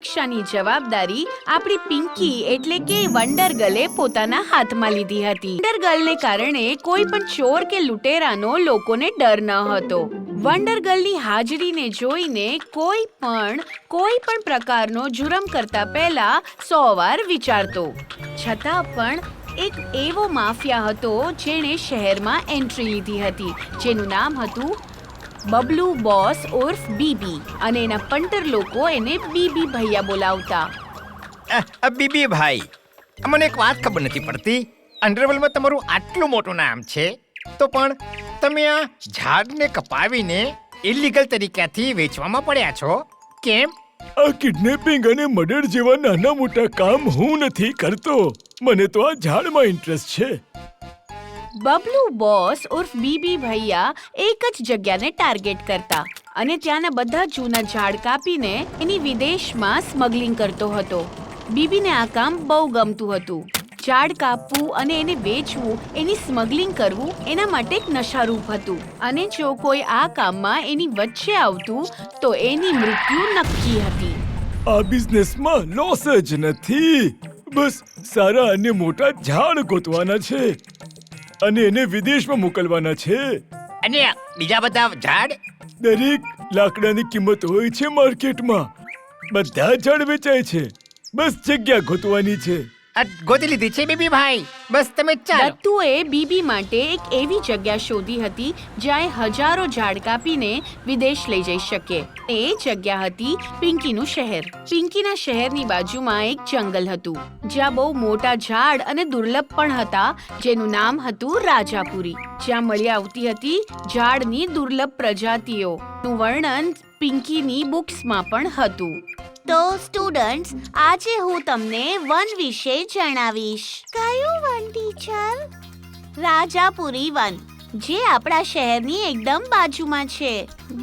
શિક્ષાની જવાબદારી આપણી પિંકી એટલે કે વન્ડર ગર્લે પોતાના હાથમાં લીધી હતી. વન્ડર ગર્લને કારણે કોઈ પણ ચોર કે લૂંટેરાનો લોકોને ડર ન હતો. વન્ડર ગર્લની હાજરીને જોઈને કોઈ પણ પ્રકારનો જુરમ કરતા પહેલા 100 વાર વિચારતો. છતાં પણ એક એવો માફિયા હતો જેણે શહેરમાં એન્ટ્રી લીધી હતી, જેનું નામ હતું બબલુ બોસ ઉર્ફ બીબી, અને એના પંટર લોકો એને બીબી ભૈયા બોલાવતા. બીબી ભાઈ, મને એક વાત ખબર નથી પડતી. અંડરવર્લ્ડમાં તમારું આટલું મોટું નામ છે, તો પણ તમે આ ઝાડને કપાવીને ઇલીગલ તરીકેથી વેચવામાં પડ્યા છો, કેમ? આ કિડનેપિંગ અને મર્ડર જેવા નાના મોટા કામ હું નથી કરતો. મને તો આ ઝાડમાં ઇન્ટરેસ્ટ છે. બબલુ બોસ ઉર્ફ બીબી ભૈયા એક જ જગ્યાને ટાર્ગેટ કરતા અને ત્યાંના બધા જૂના ઝાડ કાપીને એની વિદેશમાં સ્મગલિંગ કરતો હતો. બીબીને આ કામ બહુ ગમતું હતું. ઝાડ કાપવું અને એને વેચવું, એની સ્મગલિંગ કરવું એના માટે એક નશારૂપ હતું, અને જો કોઈ આ કામમાં એની વચ્ચે આવતું તો એની મૃત્યુ નક્કી હતી. આ બિઝનેસમાં લોસ જ નથી. બસ સારા અને મોટા ઝાડ ગોતવાના છે અને એને વિદેશમાં મોકલવાના છે. અને બીજા બધા ઝાડ? દરેક લાકડાની કિંમત હોય છે માર્કેટમાં. બધા ઝાડ વેચાય છે. બસ જગ્યા ગોતવાની છે. ગોતી લીધી છે બીબી ભાઈ. બસ તમે ચાલો. દત્તુએ બીબી માટે એક એવી જગ્યા શોધી હતી જ્યાં એ હજારો ઝાડ કાપીને વિદેશ લઈ જઈ શકે. એ જગ્યા હતી પિંકીનું શહેર. પિંકીના શહેરની બાજુમાં એક જંગલ હતું જ્યાં બહુ મોટા ઝાડ અને દુર્લભ પણ હતા, જેનું નામ હતું રાજાપુરી, જ્યાં મળી આવતી હતી ઝાડની દુર્લભ પ્રજાતિઓનું વર્ણન પિંકીની બુક્સમાં પણ હતું. તો સ્ટુડન્ટ્સ, આજે હું તમને વન વિશે જણાવીશ. કયું વન ટીચર? રાજાપુરી વન, જે આપણા શહેરની એકદમ બાજુમાં છે.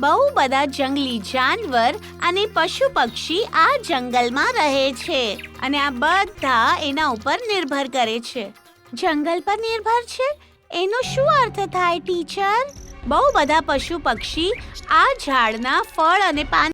બહુ બધા જંગલી જાનવર અને પશુ પક્ષી આ જંગલમાં રહે છે, અને આ બધા એના ઉપર નિર્ભર કરે છે. જંગલ પર નિર્ભર છે એનો શું અર્થ થાય ટીચર? બહુ બધા પશુ પક્ષી આ ઝાડના ફળ અને પાન